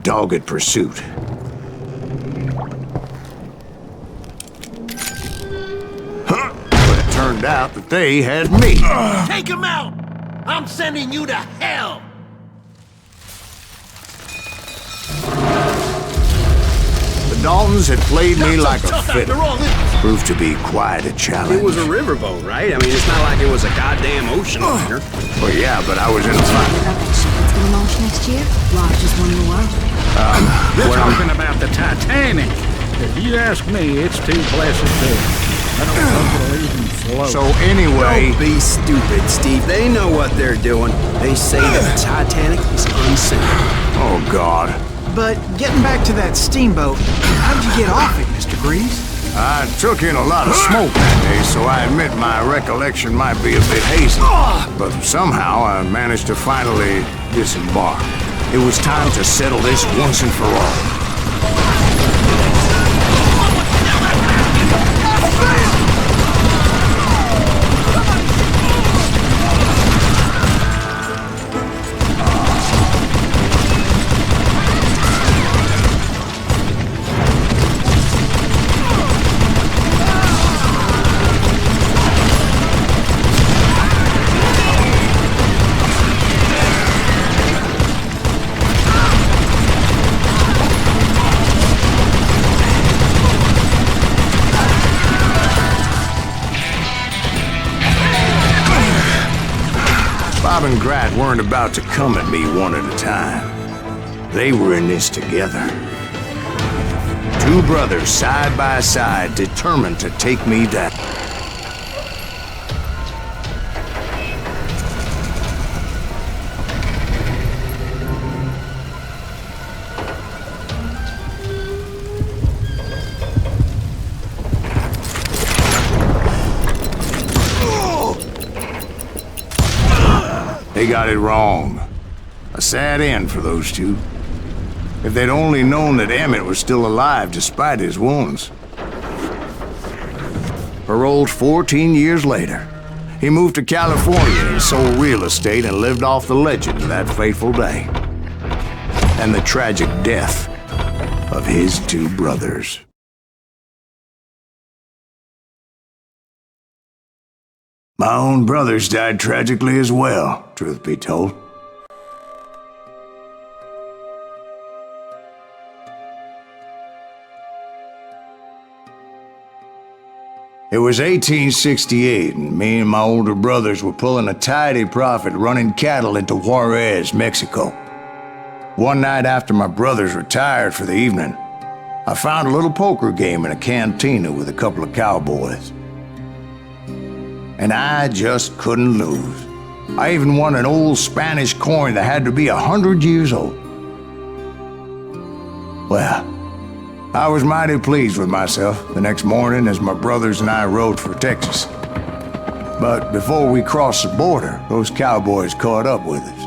dogged pursuit. But it turned out that they had me. Take him out! I'm sending you to hell! The Daltons had played me Not so like a tough fiddle. after all this. Proved to be quite a challenge. It was a riverboat, right? I mean, it's not like it was a goddamn ocean liner. Well, yeah, but I was in a fight. About that ship that's gonna launch next year? Largest one in the world. They're talking about the Titanic. If you ask me, it's too placid too. I don't think it'll even float. So anyway, Don't be stupid, Steve. They know what they're doing. They say that the Titanic is unsinkable. oh God. But getting back to that steamboat, how did you get off it, Mr. Greaves? I took in a lot of smoke that day, so I admit my recollection might be a bit hazy. But somehow I managed to finally disembark. It was time to settle this once and for all. Bob and Grat weren't about to come at me one at a time. They were in this together. Two brothers side by side, determined to take me down. They got it wrong. A sad end for those two. If they'd only known that Emmett was still alive despite his wounds. Paroled 14 years later, he moved to California and sold real estate and lived off the legend of that fateful day. And the tragic death of his two brothers. My own brothers died tragically as well, truth be told. It was 1868, and me and my older brothers were pulling a tidy profit running cattle into Juarez, Mexico. One night after my brothers retired for the evening, I found a little poker game in a cantina with a couple of cowboys. And I just couldn't lose. I even won an old Spanish coin that had to be 100 years old. Well, I was mighty pleased with myself the next morning as my brothers and I rode for Texas. But before we crossed the border, those cowboys caught up with us.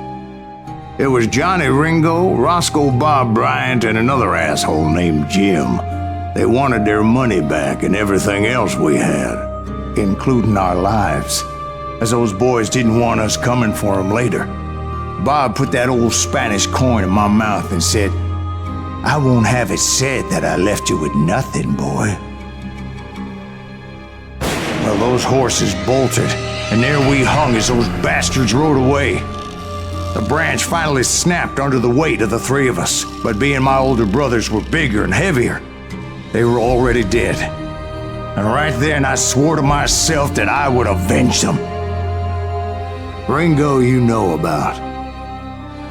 It was Johnny Ringo, Roscoe Bob Bryant, and another asshole named Jim. They wanted their money back and everything else we had, including our lives, as those boys didn't want us coming for them later. Bob put that old Spanish coin in my mouth and said, "I won't have it said that I left you with nothing, boy." Well, those horses bolted, and there we hung as those bastards rode away. The branch finally snapped under the weight of the three of us, but being my older brothers were bigger and heavier, they were already dead. And right then I swore to myself that I would avenge them. Ringo you know about.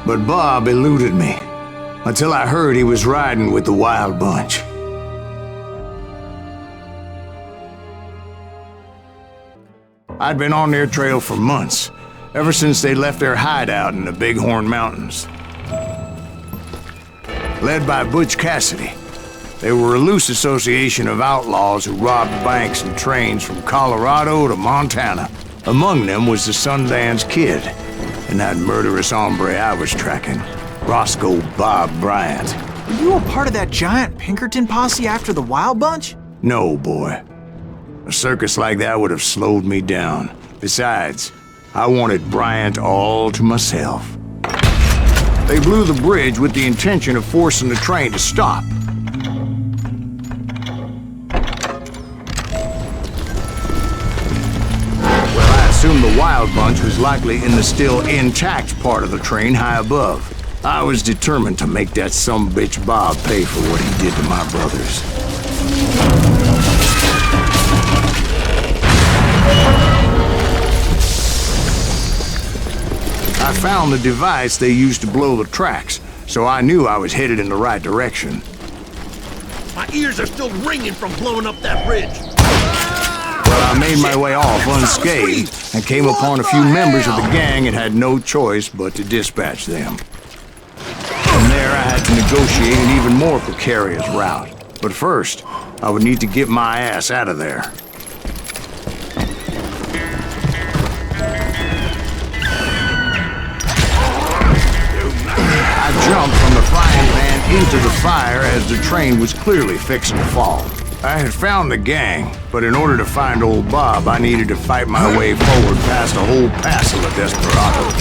But Bob eluded me, until I heard he was riding with the Wild Bunch. I'd been on their trail for months, ever since they left their hideout in the Bighorn Mountains. Led by Butch Cassidy, they were a loose association of outlaws who robbed banks and trains from Colorado to Montana. Among them was the Sundance Kid, and that murderous hombre I was tracking, Roscoe Bob Bryant. Were you a part of that giant Pinkerton posse after the Wild Bunch? No, boy. A circus like that would have slowed me down. Besides, I wanted Bryant all to myself. They blew the bridge with the intention of forcing the train to stop. Well, I assumed the wild bunch was likely in the still intact part of the train high above. I was determined to make that sumbitch Bob pay for what he did to my brothers. I found the device they used to blow the tracks, so I knew I was headed in the right direction. My ears are still ringing from blowing up that bridge. Well, I made my way off unscathed and came upon a few members of the gang and had no choice but to dispatch them. From there, I had to negotiate an even more precarious route. But first, I would need to get my ass out of there. I jumped from the frying pan into the fire as the train was clearly fixing to fall. I had found the gang, but in order to find old Bob, I needed to fight my way forward past a whole passel of desperados.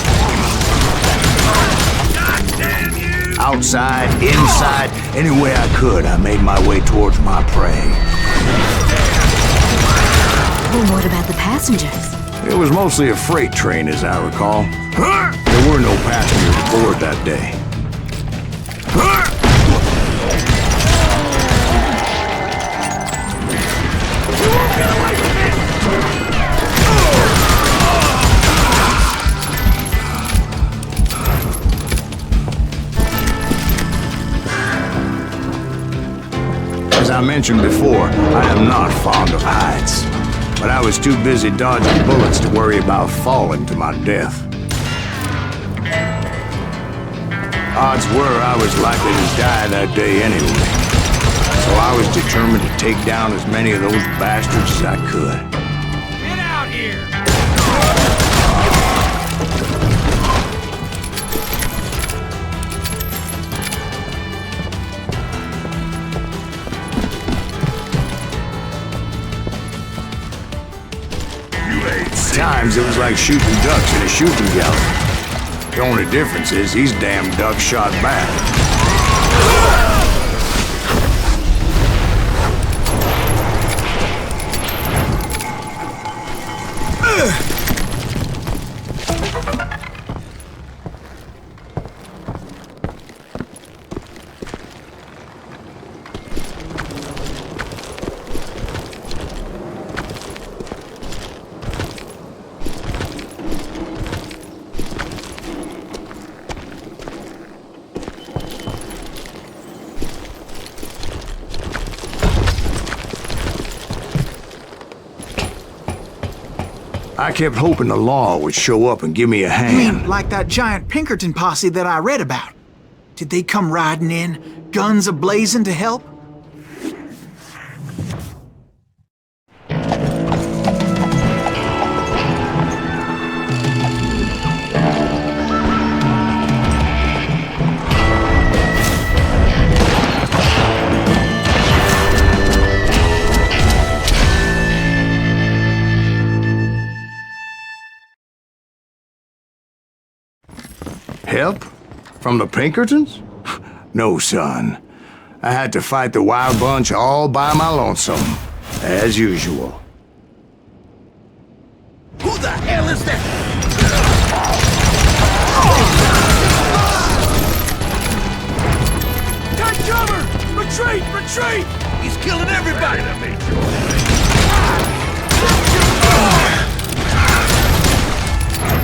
Outside, inside, any way I could, I made my way towards my prey. Well, what about the passengers? It was mostly a freight train, as I recall. There were no passengers aboard that day. As I mentioned before, I am not fond of heights. But I was too busy dodging bullets to worry about falling to my death. Odds were I was likely to die that day anyway. So I was determined to take down as many of those bastards as I could. Get out here! At times, it was like shooting ducks in a shooting gallery. The only difference is these damn ducks shot back. I kept hoping the law would show up and give me a You hand. mean like that giant Pinkerton posse that I read about? Did they come riding in, guns a-blazing to help? Help? From the Pinkertons? No, son. I had to fight the wild bunch all by my lonesome, as usual. Who the hell is that? Take cover! Retreat! Retreat! He's killing everybody!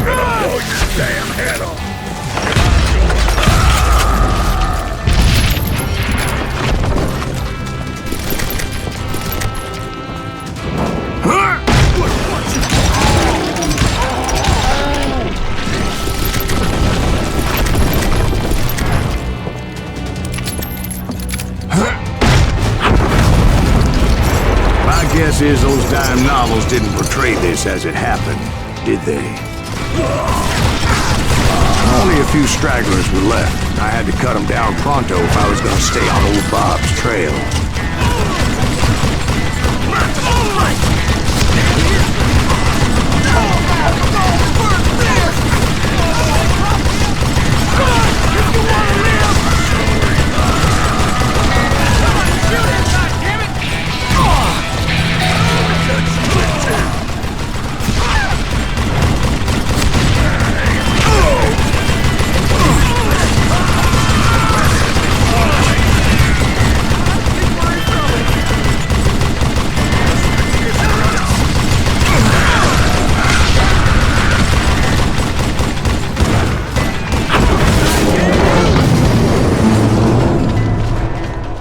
Blow your damn head off! Guess is those dime novels didn't portray this as it happened, did they? Only a few stragglers were left. I had to cut them down pronto if I was going to stay on old Bob's trail. You're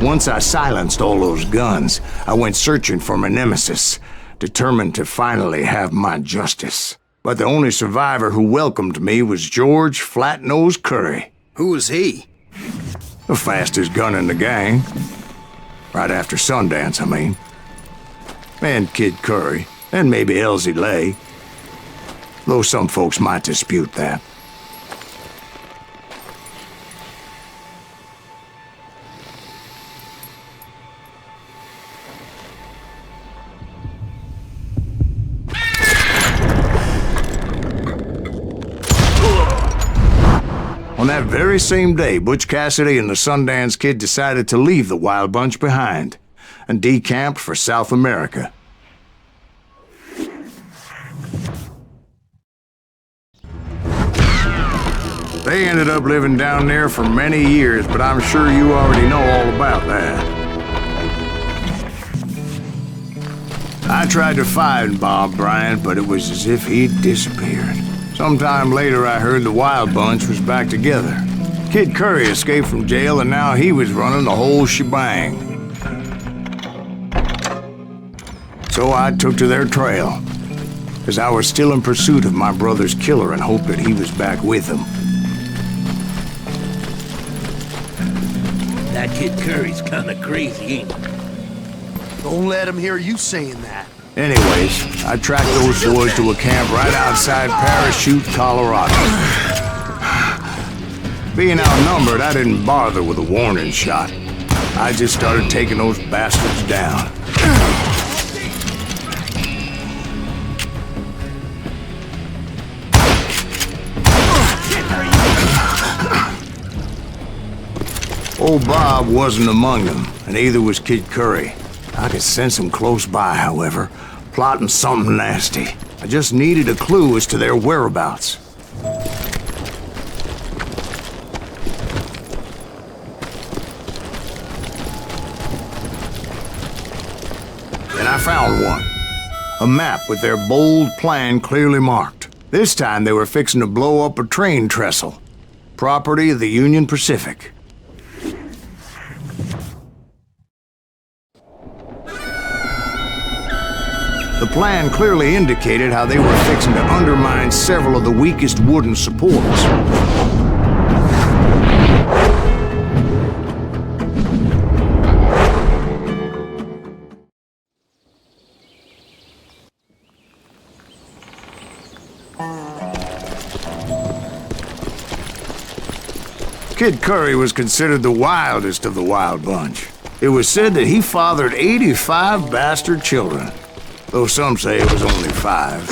Once I silenced all those guns, I went searching for my nemesis, determined to finally have my justice. But the only survivor who welcomed me was George Flat-Nosed Curry. Who was he? The fastest gun in the gang. Right after Sundance, I mean. And Kid Curry, and maybe Elsie Lay. Though some folks might dispute that. On that very same day, Butch Cassidy and the Sundance Kid decided to leave the Wild Bunch behind and decamped for South America. They ended up living down there for many years, but I'm sure you already know all about that. I tried to find Bob Bryant, but it was as if he'd disappeared. Sometime later, I heard the Wild Bunch was back together. Kid Curry escaped from jail, and now he was running the whole shebang. So I took to their trail, as I was still in pursuit of my brother's killer and hoped that he was back with him. That Kid Curry's kinda crazy, ain't he? Don't let him hear you saying that. Anyways, I tracked those boys to a camp right outside Parachute, Colorado. Being outnumbered, I didn't bother with a warning shot. I just started taking those bastards down. Old Bob wasn't among them, and neither was Kid Curry. I could sense him close by, however, plotting something nasty. I just needed a clue as to their whereabouts. And I found one. A map with their bold plan clearly marked. This time they were fixing to blow up a train trestle. Property of the Union Pacific. The plan clearly indicated how they were fixing to undermine several of the weakest wooden supports. Kid Curry was considered the wildest of the Wild Bunch. It was said that he fathered 85 bastard children. Though some say it was only 5.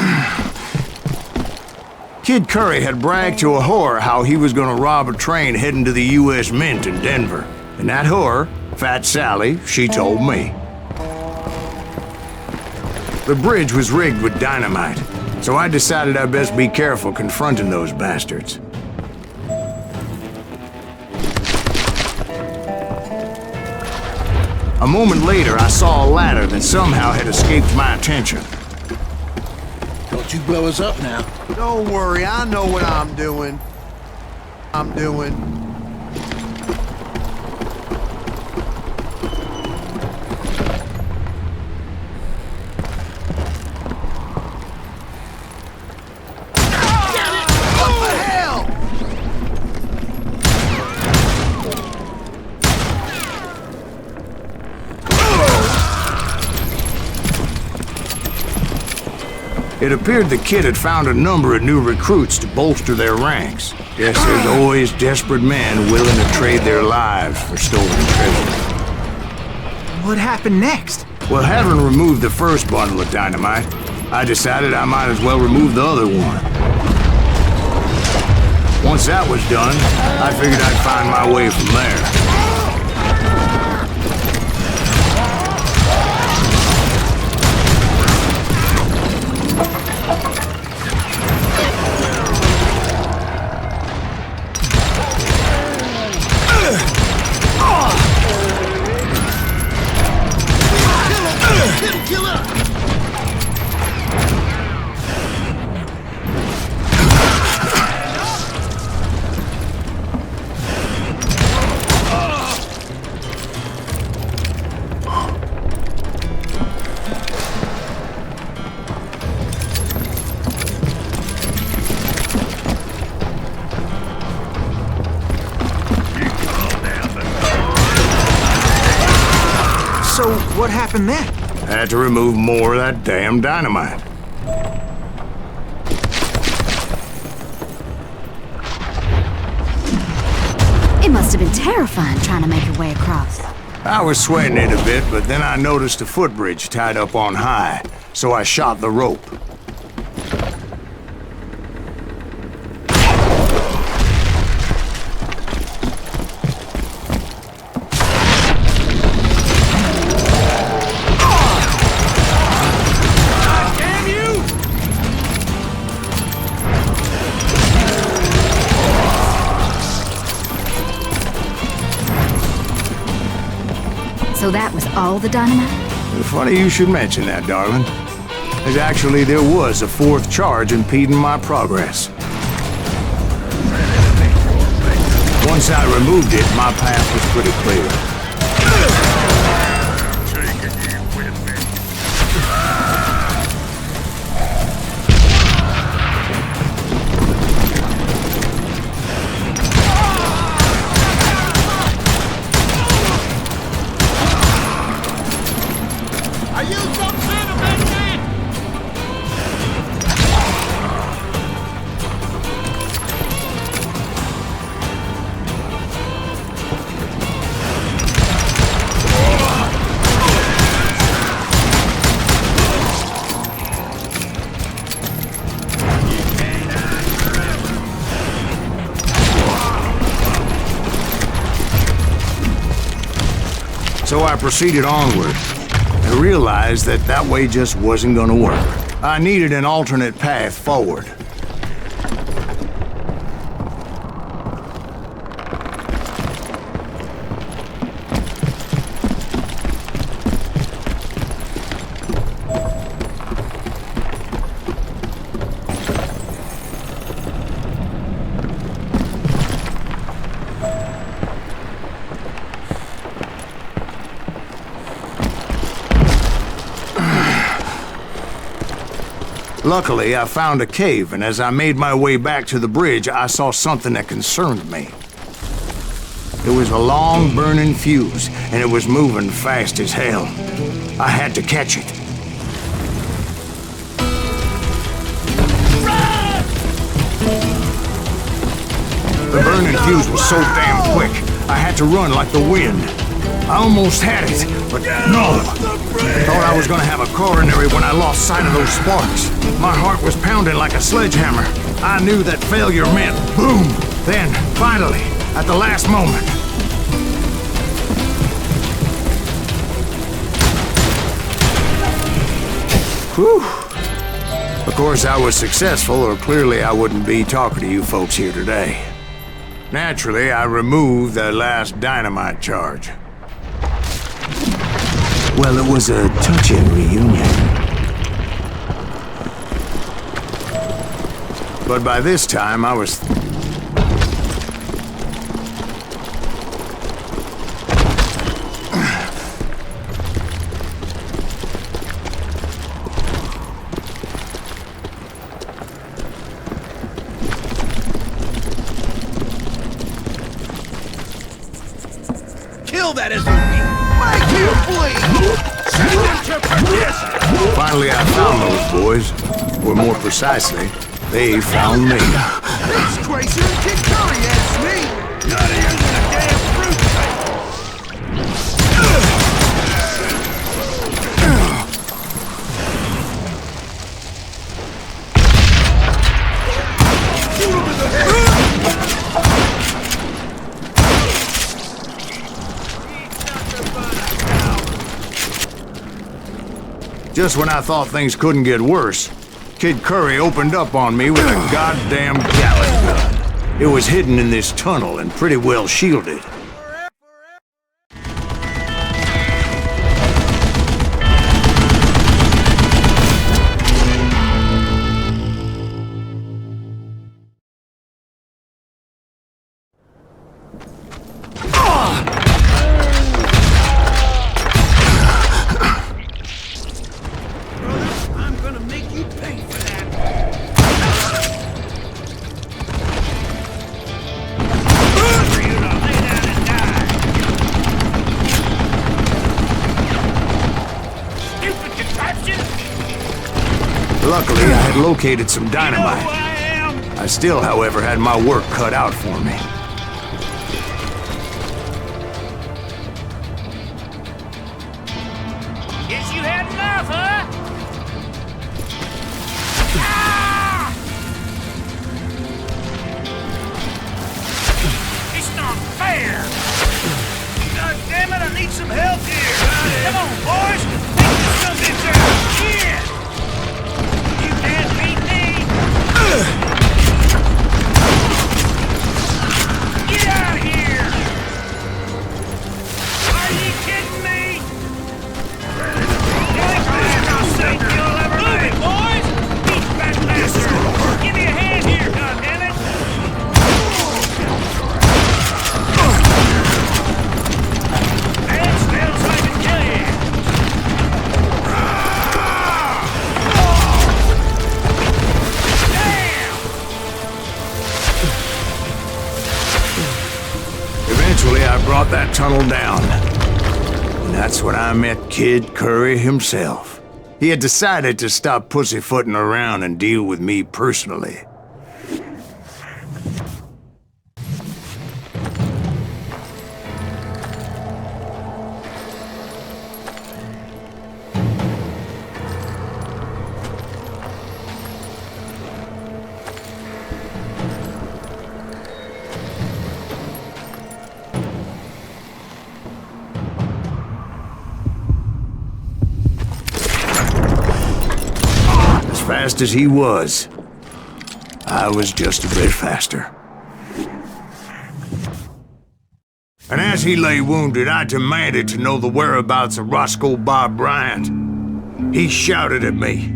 Kid Curry had bragged to a whore how he was gonna rob a train heading to the U.S. Mint in Denver. And that whore, Fat Sally, she told me. The bridge was rigged with dynamite, so I decided I'd best be careful confronting those bastards. A moment later, I saw a ladder that somehow had escaped my attention. Don't you blow us up now. Don't worry, I know what I'm doing. It appeared the kid had found a number of new recruits to bolster their ranks. Guess there's always desperate men willing to trade their lives for stolen treasure. What happened next? Well, having removed the first bundle of dynamite, I decided I might as well remove the other one. Once that was done, I figured I'd find my way from there. So what happened then? Had to remove more of that damn dynamite. It must have been terrifying trying to make your way across. I was sweating it a bit, but then I noticed a footbridge tied up on high, so I shot the rope. So that was all the dynamite? Funny you should mention that, darling. There was a fourth charge impeding my progress. Once I removed it, my path was pretty clear. So I proceeded onward. I realized that that way just wasn't gonna work. I needed an alternate path forward. Luckily, I found a cave, and as I made my way back to the bridge, I saw something that concerned me. It was a long, burning fuse, and it was moving fast as hell. I had to catch it. The burning fuse was so damn quick, I had to run like the wind. I almost had it, but no! I thought I was gonna have a coronary when I lost sight of those sparks. My heart was pounding like a sledgehammer. I knew that failure meant boom! Then, finally, at the last moment. Whew! Of course, I was successful, or clearly I wouldn't be talking to you folks here today. Naturally, I removed that last dynamite charge. Well, it was a touching reunion. But by this time, I was... Kill that SUV! Make him bleed! Send him to perdition! Finally, I found those boys. Or more precisely, they found me. He's crazier than Kid Curry asked me! Not even the damn fruit thing! Shoot him in the head! Just when I thought things couldn't get worse, Kid Curry opened up on me with a goddamn Gatling gun. It was hidden in this tunnel and pretty well shielded. I'm gonna make you pay for that! For you to lay down Luckily, I had located some You know dynamite. who I am? I still, however, had my work cut out for me. Guess you had enough, huh? It's not fair! God damn it, I need some help here! Come on, boys! Take this some bitch out! Yeah! You can't beat me! Get out of here! Are you kidding me? I'll say you'll ever move it, boys! Beat that bastard! Give me a hand here, goddammit! That smells like a killing! Damn! Eventually, I brought that tunnel down. And that's when I met Kid Curry himself. He had decided to stop pussyfooting around and deal with me personally. Fast as he was, I was just a bit faster. And as he lay wounded, I demanded to know the whereabouts of Roscoe Bob Bryant. He shouted at me,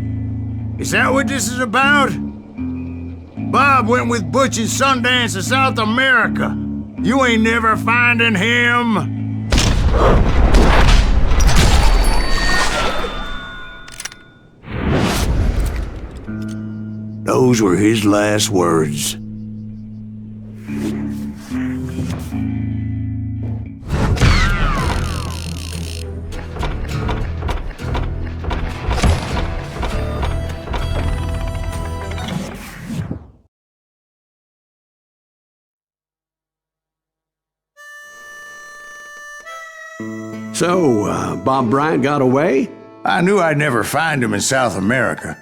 "Is that what this is about? Bob went with Butch and Sundance to South America. You ain't never finding him." Those were his last words. So, Bob Bryant got away? I knew I'd never find him in South America.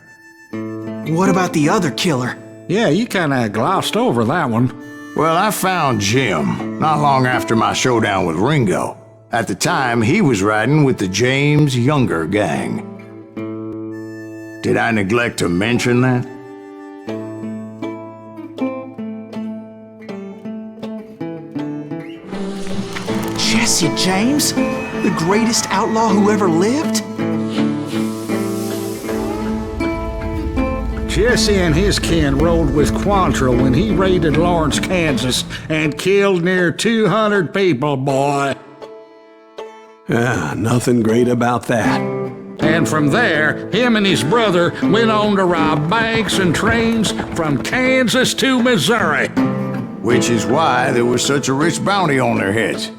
What about the other killer? Yeah, you kinda glossed over that one. Well, I found Jim not long after my showdown with Ringo. At the time, he was riding with the James Younger gang. Did I neglect to mention that? Jesse James? The greatest outlaw who ever lived? Jesse and his kin rode with Quantrill when he raided Lawrence, Kansas, and killed near 200 people, boy. Nothing great about that. And from there, him and his brother went on to rob banks and trains from Kansas to Missouri. Which is why there was such a rich bounty on their heads.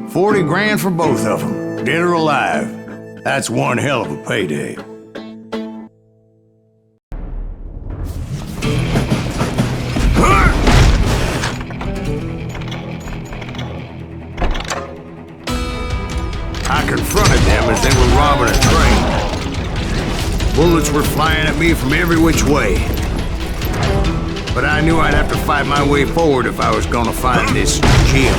40 grand for both of them, dead or alive. That's one hell of a payday. I confronted them as they were robbing a train. Bullets were flying at me from every which way. But I knew I'd have to fight my way forward if I was gonna find this Jim.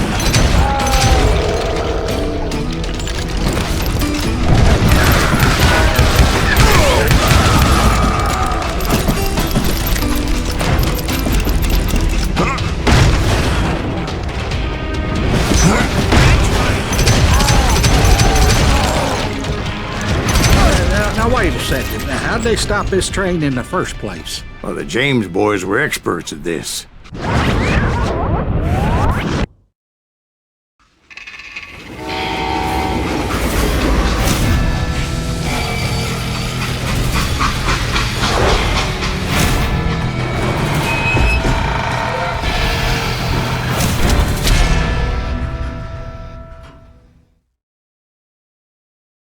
Now wait a second. Now, how'd they stop this train in the first place? Well, the James boys were experts at this.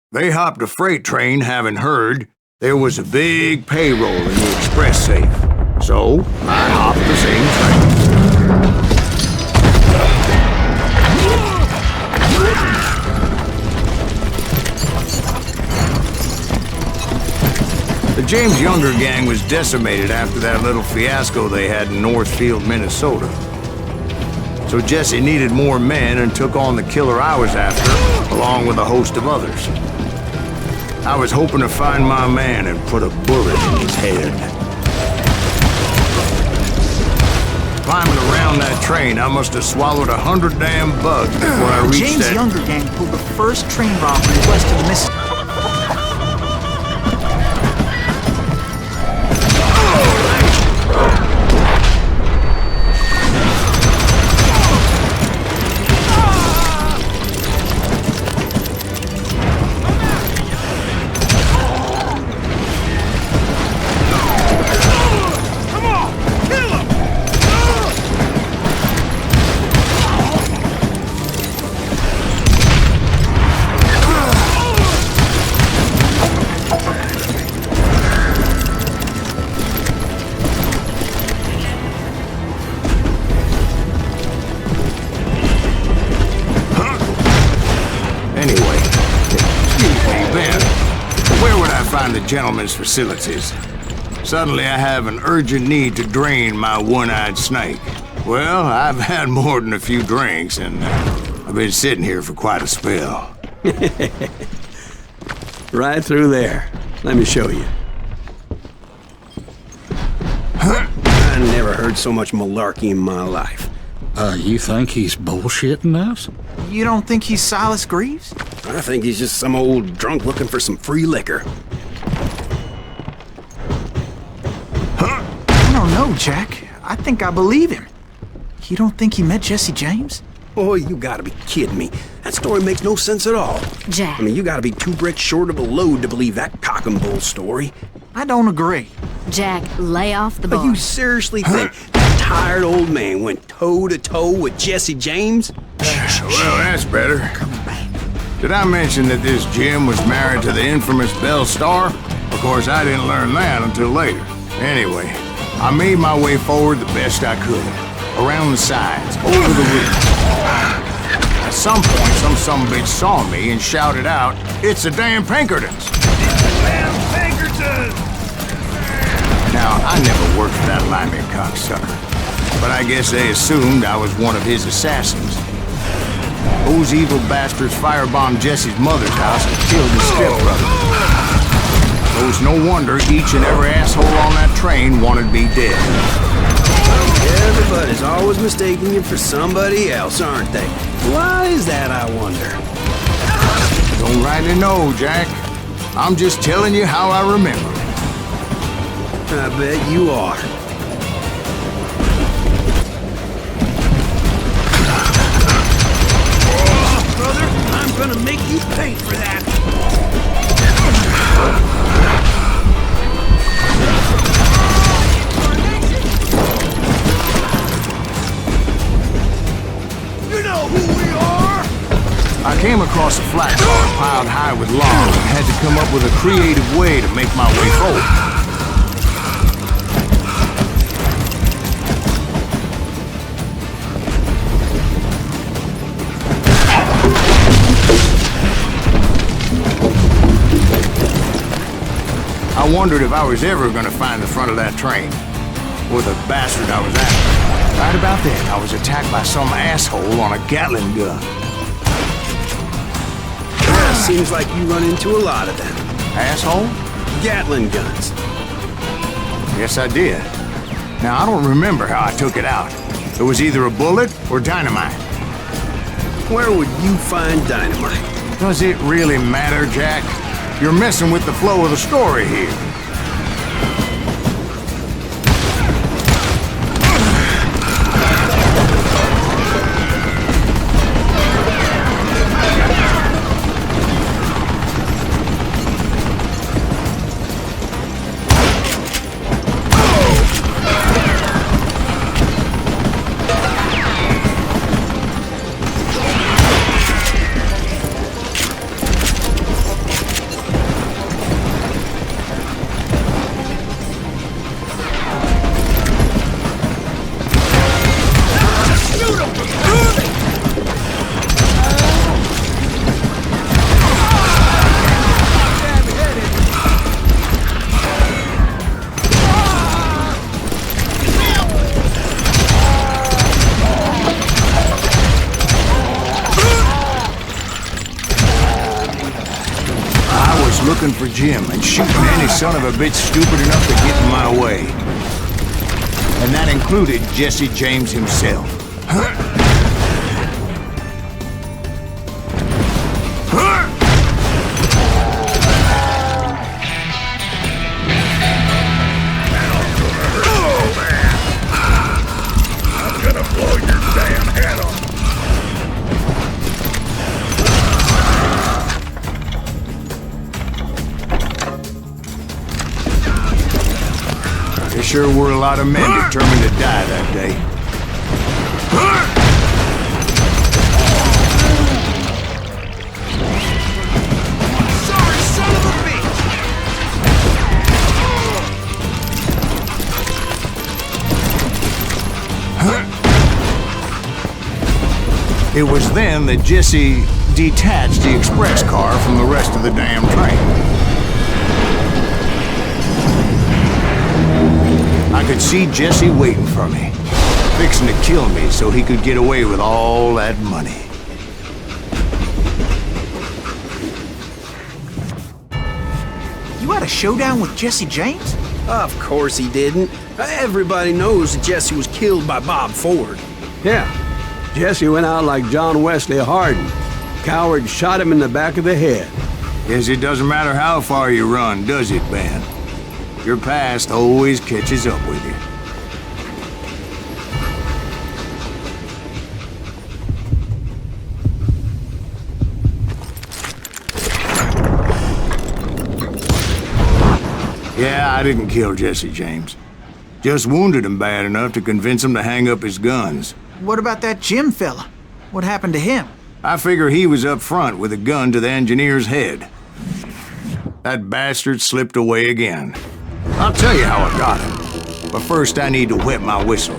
They hopped a freight train, having heard There was a big payroll in the express safe, so I hopped the same train. The James Younger gang was decimated after that little fiasco they had in Northfield, Minnesota. So Jesse needed more men and took on the killer I was after, along with a host of others. I was hoping to find my man and put a bullet in his head. Climbing around that train, I must have swallowed 100 damn bugs before I reached James that... Younger gang pulled the first train robbery west of the Mississippi. The gentleman's facilities. Suddenly I have an urgent need to drain my one-eyed snake. Well, I've had more than a few drinks, and I've been sitting here for quite a spell. Right through there. Let me show you. I never heard so much malarkey in my life. You think he's bullshitting us? You don't think he's Silas Greaves? I think he's just some old drunk looking for some free liquor. I don't know, Jack. I think I believe him. You don't think he met Jesse James? Oh, you gotta be kidding me. That story makes no sense at all. Jack. I mean, you gotta be 2 bricks short of a load to believe that cock and bull story. I don't agree. Jack, lay off the But bar. you seriously think that tired old man went toe-to-toe with Jesse James? Well, that's better. Did I mention that this Jim was married to the infamous Belle Starr? Of course, I didn't learn that until later. Anyway, I made my way forward the best I could. Around the sides, over the roof. At some point, some sumbitch saw me and shouted out, "It's the damn Pinkertons!" Damn Pinkertons! Now, I never worked for that limey cocksucker, but I guess they assumed I was one of his assassins. Those evil bastards firebombed Jesse's mother's house and killed his stepbrother. So it's no wonder each and every asshole on that train wanted me dead. Everybody's always mistaking you for somebody else, aren't they? Why is that, I wonder? Don't rightly know, Jack. I'm just telling you how I remember it. I bet you are. Brother, I'm gonna make you pay for that. You know who we are? I came across a flat car piled high with logs and had to come up with a creative way to make my way forward. I wondered if I was ever going to find the front of that train, or the bastard I was after. Right about then, I was attacked by some asshole on a Gatling gun. Yeah, seems like you run into a lot of them. Asshole? Gatling guns. Yes, I did. Now, I don't remember how I took it out. It was either a bullet or dynamite. Where would you find dynamite? Does it really matter, Jack? You're messing with the flow of the story here. looking for Jim and shooting any son of a bitch stupid enough to get in my way. And that included Jesse James himself. There sure were a lot of men determined to die that day. Sorry, son of a bitch! It was then that Jesse detached the express car from the rest of the damn train. I could see Jesse waiting for me, fixing to kill me so he could get away with all that money. You had a showdown with Jesse James? Of course he didn't. Everybody knows that Jesse was killed by Bob Ford. Yeah. Jesse went out like John Wesley Hardin. Coward shot him in the back of the head. Guess it doesn't matter how far you run, does it, Ben? Your past always catches up with you. Yeah, I didn't kill Jesse James. Just wounded him bad enough to convince him to hang up his guns. What about that Jim fella? What happened to him? I figure he was up front with a gun to the engineer's head. That bastard slipped away again. I'll tell you how I got him. But first I need to wet my whistle.